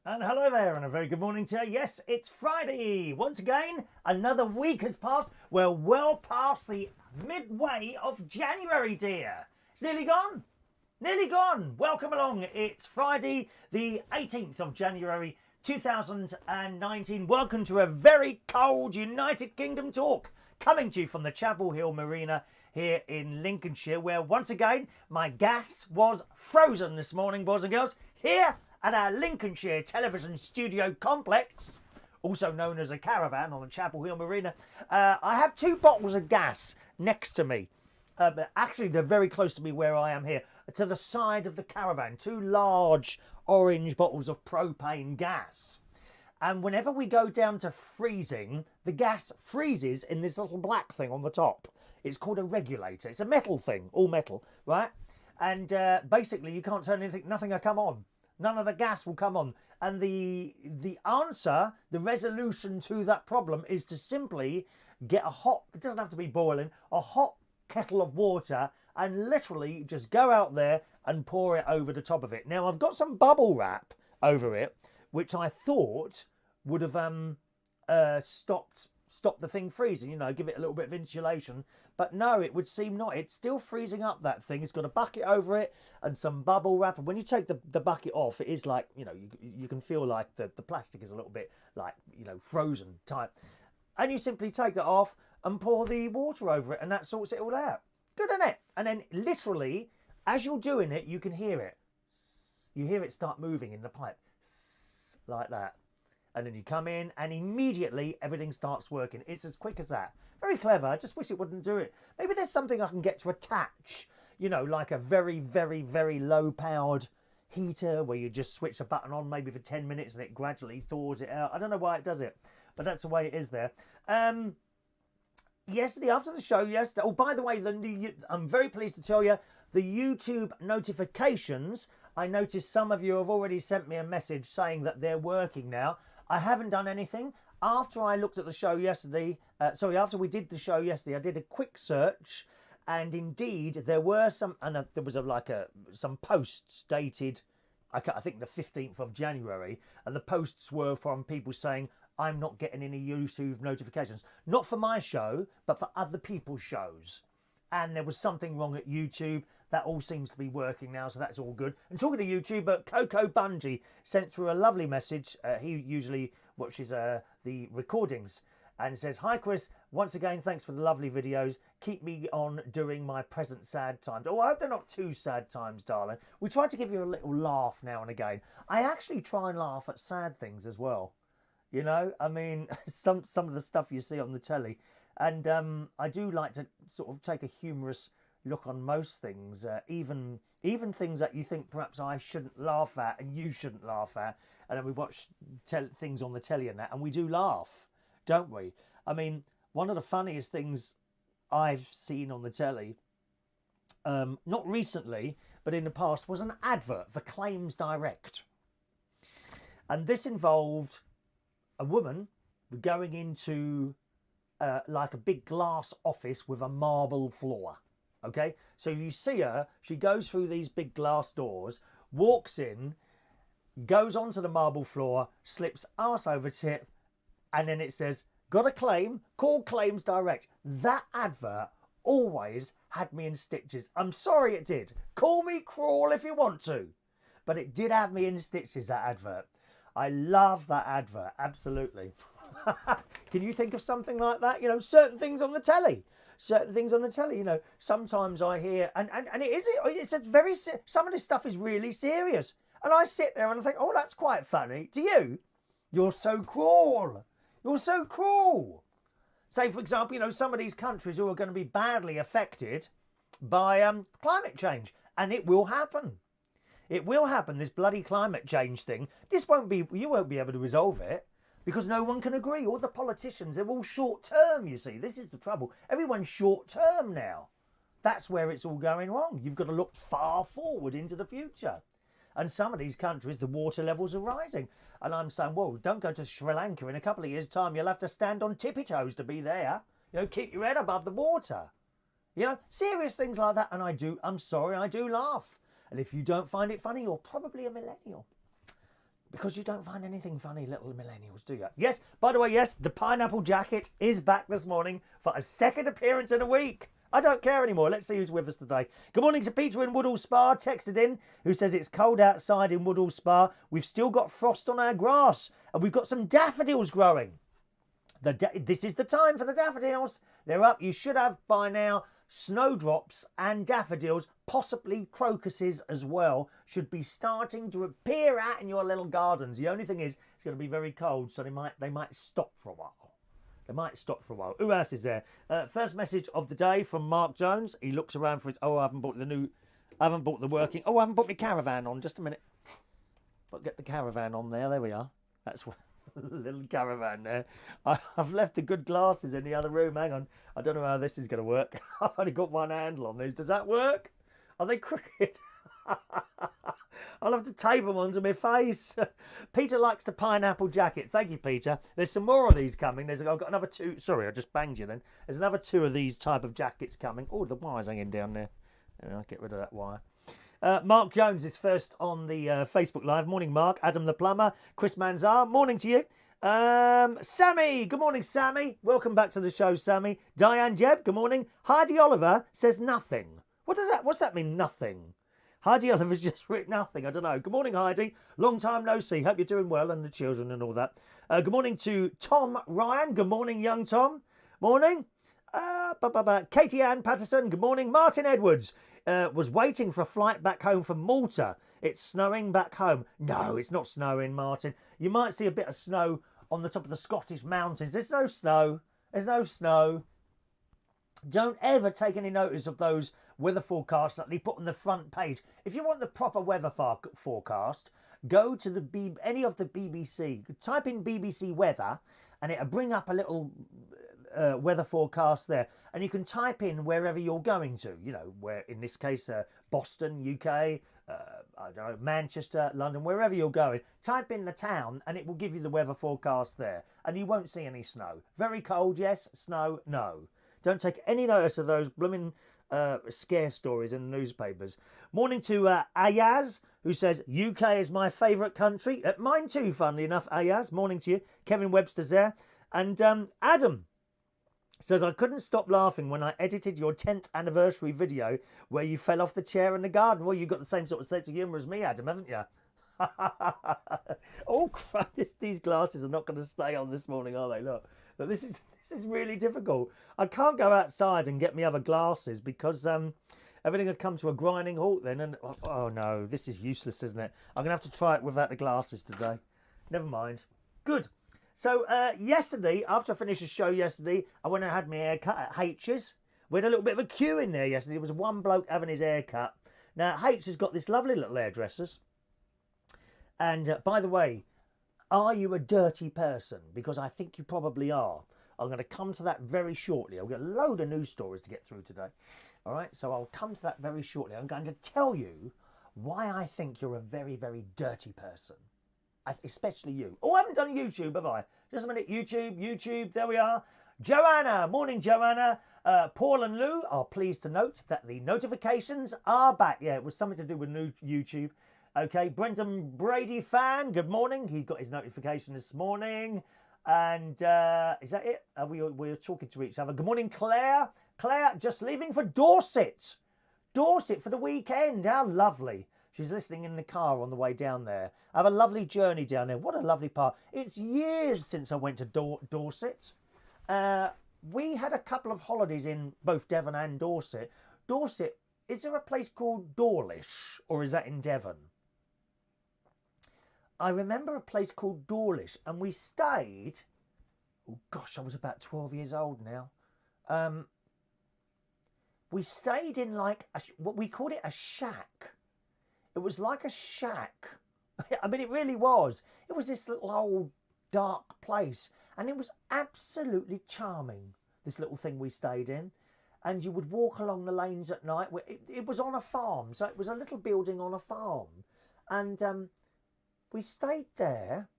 And hello there, and a very good morning to you. Yes, it's Friday. Once again, another week has passed. We're well past the midway of January, dear. It's nearly gone. Nearly gone. Welcome along. It's Friday, the 18th of January, 2019. Welcome to a very cold United Kingdom talk, coming to you from the Chapel Hill Marina here in Lincolnshire, where once again, my gas was frozen this morning, boys and girls, here at our Lincolnshire television studio complex, also known as a caravan on the Chapel Hill Marina. I have two bottles of gas next to me. Actually, they're very close to me where I am here, to the side of the caravan. Two large orange bottles of propane gas. And whenever we go down to freezing, the gas freezes in this little black thing on the top. It's called a regulator. It's a metal thing, all metal, right? And basically, you can't turn anything, nothing will come on. None of the gas will come on. And the answer, the resolution to that problem is to simply get a hot, it doesn't have to be boiling, a hot kettle of water and literally just go out there and pour it over the top of it. Now, I've got some bubble wrap over it, which I thought would have stopped the thing freezing, you know, give it a little bit of insulation. But no, it would seem not. It's still freezing up, that thing. It's got a bucket over it and some bubble wrap. And when you take the bucket off, it is like, you know, you can feel like the plastic is a little bit like, you know, frozen type. And you simply take it off and pour the water over it, and that sorts it all out. Good, isn't it? And then literally, as you're doing it, you can hear it. You hear it start moving in the pipe. Like that. And then you come in and immediately everything starts working. It's as quick as that. Very clever. I just wish it wouldn't do it. Maybe there's something I can get to attach, you know, like a very, very, very low powered heater where you just switch a button on maybe for 10 minutes and it gradually thaws it out. I don't know why it does it, but that's the way it is there. Yesterday, after the show, oh, by the way, I'm very pleased to tell you, the YouTube notifications, I noticed some of you have already sent me a message saying that they're working now. I haven't done anything. After I looked at the show yesterday, after we did the show yesterday, I did a quick search, and indeed there were some, and there was some posts dated, I think the 15th of January, and the posts were from people saying, I'm not getting any YouTube notifications. Not for my show, but for other people's shows. And there was something wrong at YouTube. That all seems to be working now, so that's all good. And talking to YouTube, but Coco Bungie sent through a lovely message. He usually watches the recordings and says, "Hi Chris, once again, thanks for the lovely videos. Keep me on during my present sad times." Oh, I hope they're not too sad times, darling. We try to give you a little laugh now and again. I actually try and laugh at sad things as well. You know, I mean, some of the stuff you see on the telly. And I do like to sort of take a humorous look on most things, even things that you think perhaps I shouldn't laugh at and you shouldn't laugh at. And then we watch things on the telly and that, and we do laugh, don't we? I mean, one of the funniest things I've seen on the telly, not recently, but in the past, was an advert for Claims Direct. And this involved a woman going into like a big glass office with a marble floor. Okay, so you see her, she goes through these big glass doors, walks in, goes onto the marble floor, slips arse over tip, and then it says, "Got a claim? Call Claims Direct." That advert always had me in stitches. I'm sorry it did. Call me cruel if you want to. But it did have me in stitches, that advert. I love that advert, absolutely. Can you think of something like that? You know, certain things on the telly. Certain things on the telly, you know, sometimes I hear, and it's a very, some of this stuff is really serious. And I sit there and I think, oh, that's quite funny. To you, you're so cruel. You're so cruel. Say, for example, you know, some of these countries who are going to be badly affected by climate change. And it will happen. It will happen, this bloody climate change thing. You won't be able to resolve it. Because no one can agree. All the politicians, they're all short-term, you see. This is the trouble. Everyone's short-term now. That's where it's all going wrong. You've got to look far forward into the future. And some of these countries, the water levels are rising. And I'm saying, well, don't go to Sri Lanka. In a couple of years' time, you'll have to stand on tippy toes to be there. You know, keep your head above the water. You know, serious things like that. And I'm sorry, I do laugh. And if you don't find it funny, you're probably a millennial. Because you don't find anything funny, little millennials, do you? Yes, by the way, yes, the pineapple jacket is back this morning for a second appearance in a week. I don't care anymore. Let's see who's with us today. Good morning to Peter in Woodall Spa, texted in, who says it's cold outside in Woodall Spa. We've still got frost on our grass, and we've got some daffodils growing. This is the time for the daffodils. They're up. You should have by now snowdrops and daffodils, possibly crocuses as well, should be starting to appear out in your little gardens. The only thing is, it's going to be very cold, so they might stop for a while. They might stop for a while. Who else is there? First message of the day from Mark Jones. He looks around for his. Oh, I haven't bought the working. Oh, I haven't put my caravan on. Just a minute. I'll get the caravan on there. There we are. That's what. Little caravan there. I've left the good glasses in the other room. Hang on. I don't know how this is going to work. I've only got one handle on these. Does that work? Are they crooked? I'll have to tape them onto my face. Peter likes the pineapple jacket. Thank you, Peter. There's some more of these coming. I've got another two. Sorry, I just banged you then. There's another two of these type of jackets coming. Oh, the wire's hanging down there. I'll get rid of that wire. Mark Jones is first on the Facebook Live. Morning, Mark. Adam the Plumber. Chris Manzar. Morning to you. Sammy. Good morning, Sammy. Welcome back to the show, Sammy. Diane Jebb. Good morning. Heidi Oliver says nothing. What's that mean, nothing? Heidi Oliver's just written nothing. I don't know. Good morning, Heidi. Long time no see. Hope you're doing well and the children and all that. Good morning to Tom Ryan. Good morning, young Tom. Morning. Katie Ann Patterson. Good morning. Martin Edwards. Was waiting for a flight back home from Malta. It's snowing back home. No, it's not snowing, Martin. You might see a bit of snow on the top of the Scottish mountains. There's no snow. There's no snow. Don't ever take any notice of those weather forecasts that they put on the front page. If you want the proper weather forecast, go to any of the BBC. Type in BBC weather and it'll bring up a little weather forecast there, and you can type in wherever you're going to, where in this case Boston, UK, I don't know, Manchester, London, wherever you're going. Type in the town and it will give you the weather forecast there, and you won't see any snow. Very cold, yes. Snow, no. Don't take any notice of those blooming scare stories in the newspapers. Morning to Ayaz, who says UK is my favourite country. Mine too, funnily enough, Ayaz. Morning to you. Kevin Webster's there. And Adam says, I couldn't stop laughing when I edited your 10th anniversary video where you fell off the chair in the garden. Well, you've got the same sort of sense of humour as me, Adam, haven't you? Oh, crap. These glasses are not going to stay on this morning, are they? Look, this is really difficult. I can't go outside and get me other glasses because everything had come to a grinding halt then. And oh, no, this is useless, isn't it? I'm going to have to try it without the glasses today. Never mind. Good. So yesterday, after I finished the show yesterday, I went and had my hair cut at H's. We had a little bit of a queue in there yesterday. There was one bloke having his hair cut. Now, H has got this lovely little hairdressers. And by the way, are you a dirty person? Because I think you probably are. I'm going to come to that very shortly. I've got a load of news stories to get through today. All right, so I'll come to that very shortly. I'm going to tell you why I think you're a very, very dirty person. Especially you. Oh, I haven't done YouTube, have I? Just a minute. YouTube. There we are. Joanna. Morning, Joanna. Paul and Lou are pleased to note that the notifications are back. Yeah, it was something to do with new YouTube. Okay, Brendan Brady fan. Good morning. He got his notification this morning. And is that it? We're talking to each other. Good morning, Claire. Claire, just leaving for Dorset. Dorset for the weekend. How lovely. She's listening in the car on the way down there. I have a lovely journey down there. What a lovely part. It's years since I went to Dorset. We had a couple of holidays in both Devon and Dorset. Dorset, is there a place called Dawlish, or is that in Devon? I remember a place called Dawlish, and we stayed... Oh, gosh, I was about 12 years old now. We stayed in like... what we called it a shack. It was like a shack. I mean, it really was. It was this little old dark place. And it was absolutely charming, this little thing we stayed in. And you would walk along the lanes at night. It was on a farm. So it was a little building on a farm. And we stayed there.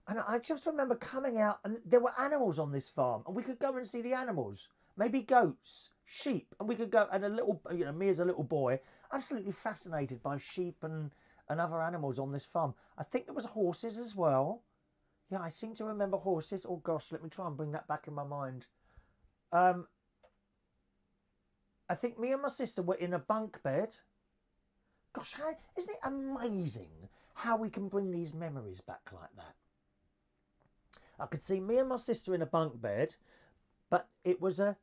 And I just remember coming out and there were animals on this farm. And we could go and see the animals. Maybe goats, sheep, and we could go, and a little, me as a little boy, absolutely fascinated by sheep and and other animals on this farm. I think there was horses as well. Yeah, I seem to remember horses. Oh gosh, let me try and bring that back in my mind. I think me and my sister were in a bunk bed. Gosh, isn't it amazing how we can bring these memories back like that? I could see me and my sister in a bunk bed, but it was a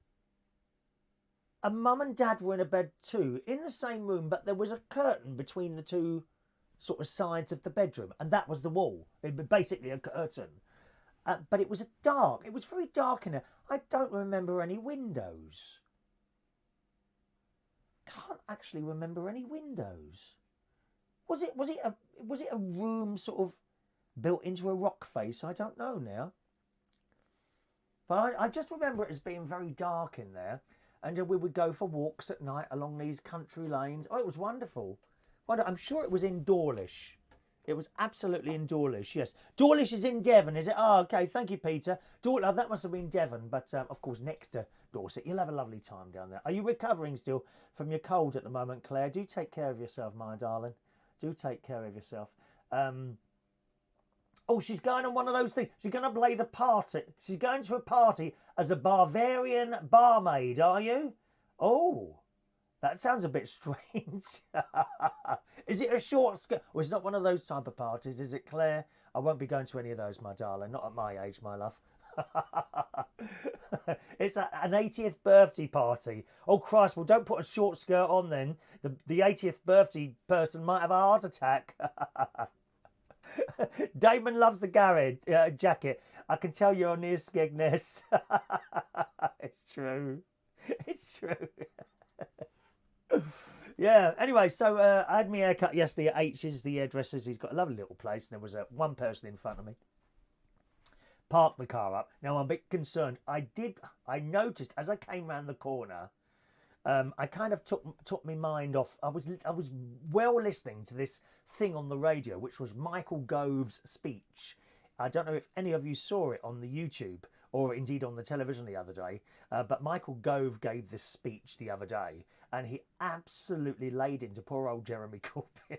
mum and dad were in a bed too, in the same room, but there was a curtain between the two sort of sides of the bedroom, and that was the wall. It was basically a curtain. But it was dark. It was very dark in there. I don't remember any windows. Can't actually remember any windows. Was it a room sort of built into a rock face? I don't know now. But I just remember it as being very dark in there. And we would go for walks at night along these country lanes. Oh, it was wonderful. I'm sure it was in Dawlish. It was absolutely in Dawlish, yes. Dawlish is in Devon, is it? Oh, okay, thank you, Peter. That must have been Devon, but of course next to Dorset. You'll have a lovely time down there. Are you recovering still from your cold at the moment, Claire? Do take care of yourself, my darling. Do take care of yourself. Oh, she's going on one of those things. She's going to play the party. She's going to a party as a Bavarian barmaid, are you? Oh, that sounds a bit strange. Is it a short skirt? Well, it's not one of those type of parties, is it, Claire? I won't be going to any of those, my darling. Not at my age, my love. It's an 80th birthday party. Oh, Christ, well, don't put a short skirt on then. The 80th birthday person might have a heart attack. Damon loves the garage jacket. I can tell you're near Skegness. It's true. It's true. Yeah, anyway, so I had my haircut yesterday at H's, the hairdressers. He's got a lovely little place, and there was one person in front of me. Parked the car up. Now, I'm a bit concerned. I noticed as I came round the corner, I kind of took my mind off. I was well listening to this thing on the radio, which was Michael Gove's speech. I don't know if any of you saw it on the YouTube or indeed on the television the other day, but Michael Gove gave this speech the other day, and he absolutely laid into poor old Jeremy Corbyn.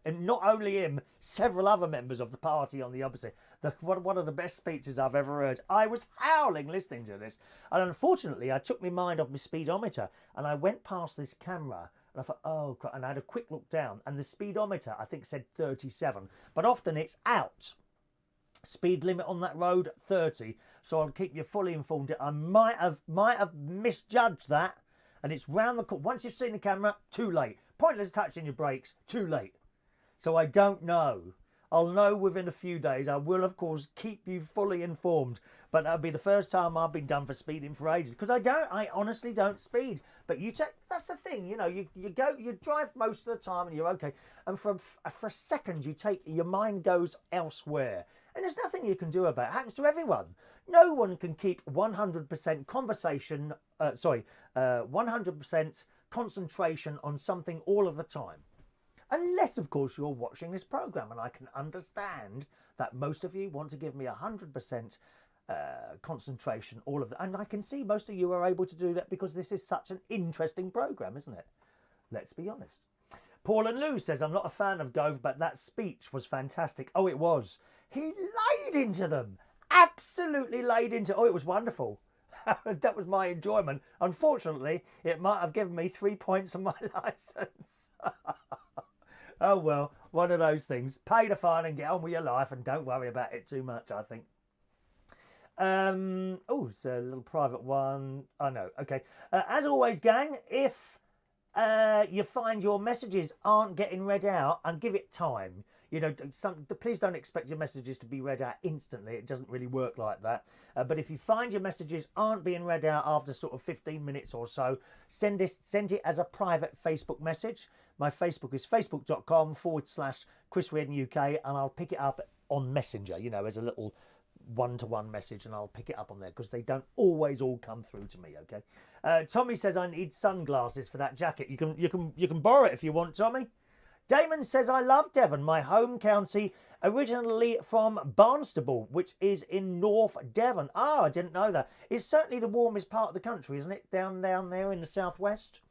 And not only him, several other members of the party on the opposite. One of the best speeches I've ever heard. I was howling listening to this. And unfortunately, I took my mind off my speedometer and I went past this camera and I thought, oh, and I had a quick look down and the speedometer, I think, said 37. But often it's out. Speed limit on that road, 30. So I'll keep you fully informed. I might have misjudged that. And it's round the corner. Once you've seen the camera, too late. Pointless touching your brakes, too late. So I don't know. I'll know within a few days. I will, of course, keep you fully informed. But that'll be the first time I've been done for speeding for ages. Because I honestly don't speed. But that's the thing, you know, you drive most of the time and you're okay. And for a second, your mind goes elsewhere. And there's nothing you can do about it. It happens to everyone. No one can keep 100% 100% concentration on something all of the time. Unless, of course, you're watching this programme. And I can understand that most of you want to give me 100% concentration all of the... And I can see most of you are able to do that because this is such an interesting programme, isn't it? Let's be honest. Paul and Lou says, I'm not a fan of Gove, but that speech was fantastic. Oh, it was. He laid into them. Absolutely laid into... Oh, it was wonderful. That was my enjoyment. Unfortunately, it might have given me 3 points on my licence. Oh, well, one of those things. Pay the fine and get on with your life and don't worry about it too much, I think. Oh, it's a little private one. Oh, no. Okay. As always, gang, if you find your messages aren't getting read out, and give it time. You know, please don't expect your messages to be read out instantly. It doesn't really work like that. But if you find your messages aren't being read out after sort of 15 minutes or so, send it as a private Facebook message. My Facebook is facebook.com/Chris Reardon UK, and I'll pick it up on Messenger, you know, as a little one-to-one message, and I'll pick it up on there because they don't always all come through to me. Okay. Tommy says I need sunglasses for that jacket. You can borrow it if you want, Tommy. Damon says, I love Devon, my home county, originally from Barnstaple, which is in North Devon. Oh, I didn't know that. It's certainly the warmest part of the country, isn't it? Down there in the southwest.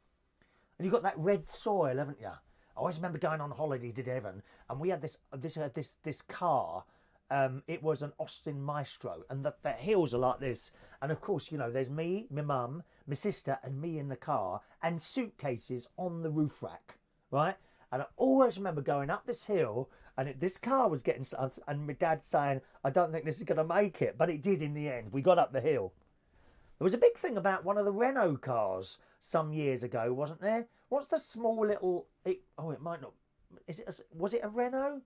And you've got that red soil, haven't you? I always remember going on holiday to Devon, and we had this car. It was an Austin Maestro, and the hills are like this. And of course, you know, there's me, my mum, my sister, and me in the car, and suitcases on the roof rack, right? And I always remember going up this hill, and this car was getting, and my dad saying, I don't think this is going to make it, but it did in the end. We got up the hill. There was a big thing about one of the Renault cars some years ago, wasn't there? What's the small little? It might not. Was it a Renault?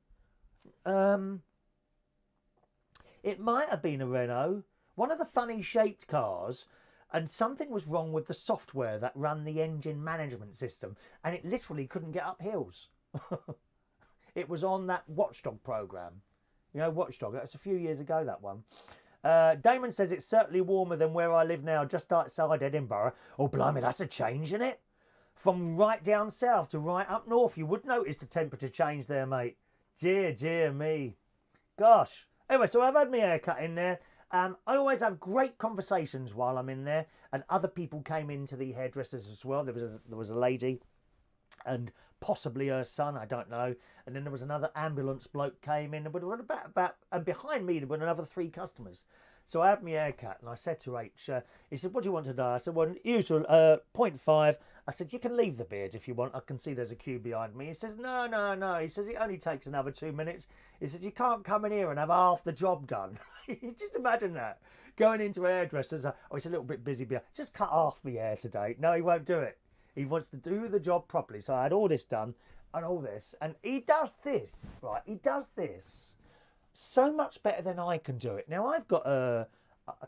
It might have been a Renault. One of the funny shaped cars, and something was wrong with the software that ran the engine management system, and it literally couldn't get up hills. It was on that Watchdog program. You know, Watchdog. That's a few years ago, that one. Damon says it's certainly warmer than where I live now, just outside Edinburgh. Oh, blimey, that's a change, isn't it? From right down south to right up north, you would notice the temperature change there, mate. Dear, dear me. Gosh. Anyway, so I've had my haircut in there. I always have great conversations while I'm in there, and other people came into the hairdressers as well. There was a lady, and possibly her son, I don't know. And then there was another ambulance bloke came in, and behind me there were another 3 customers. So I had my haircut, and I said to H, he said, what do you want today? I said, well, usual 0.5. I said, you can leave the beard if you want. I can see there's a queue behind me. He says, no. He says, it only takes another 2 minutes. He says, you can't come in here and have half the job done. Just imagine that. Going into hairdressers, oh, it's a little bit busy. Just cut half my hair today. No, he won't do it. He wants to do the job properly. So I had all this done and all this. And he does this, right? He does this so much better than I can do it. Now, I've got I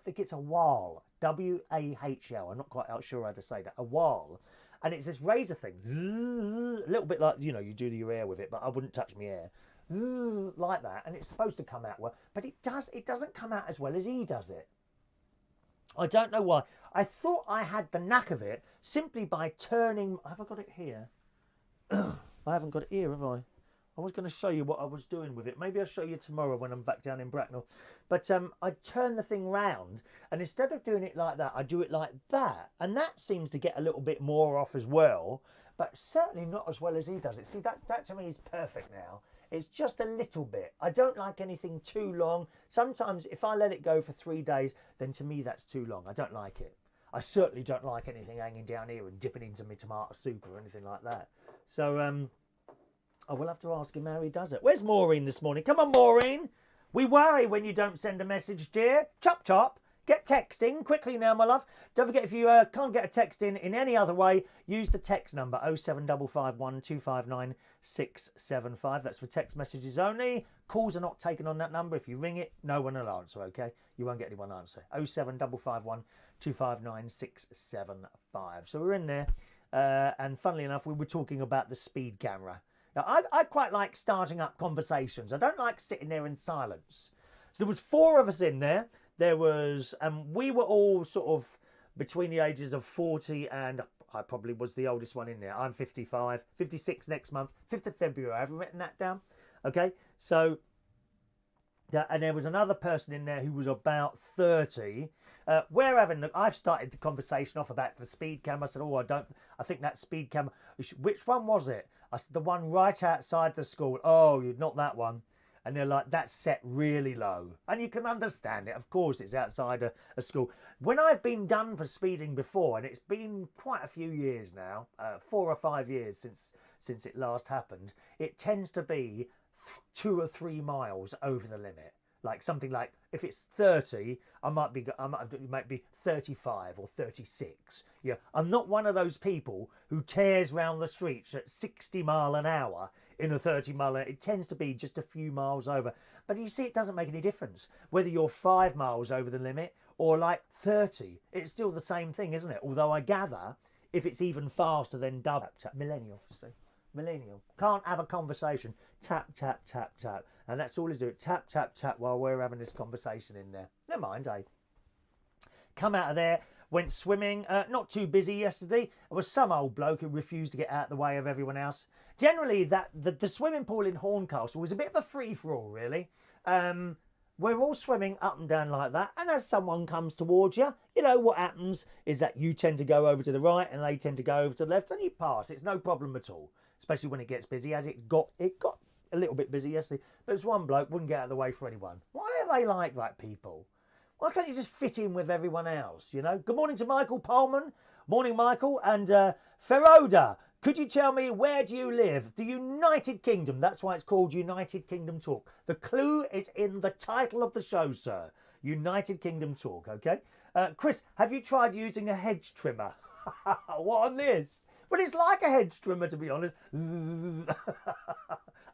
think it's a Wahl, W-A-H-L. I'm not quite sure how to say that. A Wahl. And it's this razor thing. A little bit like, you know, you do your hair with it, but I wouldn't touch my hair. Like that. And it's supposed to come out well. But it doesn't come out as well as he does it. I don't know why. I thought I had the knack of it simply by turning... Have I got it here? I haven't got it here, have I? I was going to show you what I was doing with it. Maybe I'll show you tomorrow when I'm back down in Bracknell. But I turn the thing round, and instead of doing it like that, I do it like that. And that seems to get a little bit more off as well, but certainly not as well as he does it. See, that to me is perfect now. It's just a little bit. I don't like anything too long. Sometimes if I let it go for 3 days, then to me that's too long. I don't like it. I certainly don't like anything hanging down here and dipping into my tomato soup or anything like that. So I will have to ask him how he does it. Where's Maureen this morning? Come on, Maureen. We worry when you don't send a message, dear. Chop, chop. Get texting quickly now, my love. Don't forget, if you can't get a text in any other way, use the text number 07551 259 675. That's for text messages only. Calls are not taken on that number. If you ring it, no one will answer, okay? You won't get anyone answer. 07551 259 675. So we're in there. And funnily enough, we were talking about the speed camera. Now, I quite like starting up conversations. I don't like sitting there in silence. So there was 4 of us in there. There was, we were all sort of between the ages of 40 and I probably was the oldest one in there. I'm 55, 56 next month, 5th of February. I haven't written that down. Okay, so, and there was another person in there who was about 30. I've started the conversation off about the speed camera. I said, I think that speed camera, which one was it? I said, the one right outside the school. Oh, not that one. And they're like, that's set really low. And you can understand it. Of course, it's outside a school. When I've been done for speeding before, and it's been quite a few years now, 4 or 5 years since it last happened, it tends to be 2 or 3 miles over the limit. Like something like, if it's 30, it might be 35 or 36. Yeah, I'm not one of those people who tears round the streets at 60 mile an hour in a 30 mile. It tends to be just a few miles over. But you see, it doesn't make any difference whether you're 5 miles over the limit or like 30. It's still the same thing, isn't it? Although I gather if it's even faster than double. Millennial, see? Millennial. Can't have a conversation. Tap, tap, tap, tap. And that's all he's doing. Tap, tap, tap while we're having this conversation in there. Never mind, eh? Come out of there. Went swimming. Not too busy yesterday. There was some old bloke who refused to get out of the way of everyone else. Generally, the swimming pool in Horncastle was a bit of a free-for-all, really. we're all swimming up and down like that, and as someone comes towards you, you know what happens is that you tend to go over to the right and they tend to go over to the left, and you pass. It's no problem at all, especially when it gets busy, as it got a little bit busy yesterday. But there's one bloke wouldn't get out of the way for anyone. Why are they like that, people? Why can't you just fit in with everyone else, you know? Good morning to Michael Pullman. Morning, Michael. And Feroda, could you tell me, where do you live? The United Kingdom. That's why it's called United Kingdom Talk. The clue is in the title of the show, sir. United Kingdom Talk, okay? Chris, have you tried using a hedge trimmer? What on this? Well, it's like a hedge trimmer, to be honest.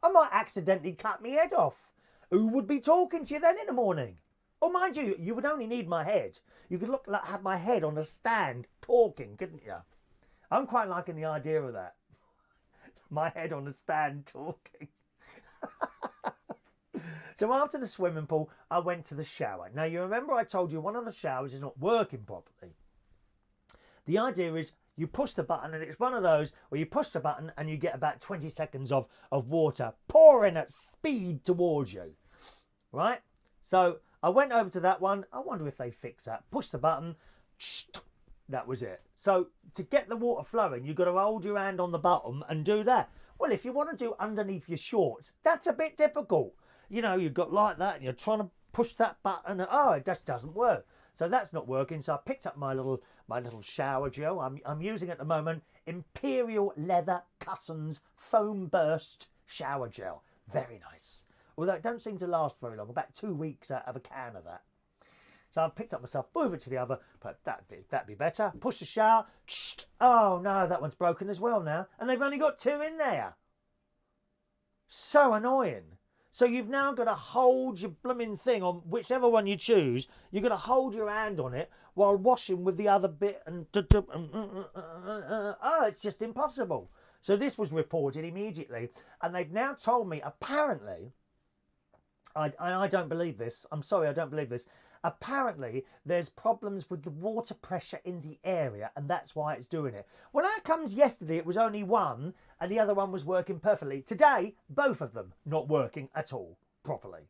I might accidentally cut my head off. Who would be talking to you then in the morning? Oh, mind you, you would only need my head. You could have my head on a stand talking, couldn't you? I'm quite liking the idea of that. My head on a stand talking. So after the swimming pool, I went to the shower. Now, you remember I told you one of the showers is not working properly. The idea is you push the button, and it's one of those where you push the button and you get about 20 seconds of water pouring at speed towards you. Right? So I went over to that one. I wonder if they fix that. Push the button. That was it. So to get the water flowing, you've got to hold your hand on the bottom and do that. Well, if you want to do underneath your shorts, that's a bit difficult. You know, you've got like that and you're trying to push that button. Oh, it just doesn't work. So that's not working. So I picked up my little shower gel. I'm using at the moment Imperial Leather Cussons Foam Burst Shower Gel. Very nice. Although it don't seem to last very long. About 2 weeks out of a can of that. So I've picked up myself, move it to the other, but that'd be better. Push the shower. Oh no, that one's broken as well now. And they've only got 2 in there. So annoying. So you've now got to hold your blooming thing on whichever one you choose. You've got to hold your hand on it while washing with the other bit. And oh, it's just impossible. So this was reported immediately. And they've now told me, apparently, I don't believe this. I'm sorry, I don't believe this. Apparently, there's problems with the water pressure in the area, and that's why it's doing it. Well, how comes yesterday it was only one, and the other one was working perfectly? Today, both of them not working at all properly.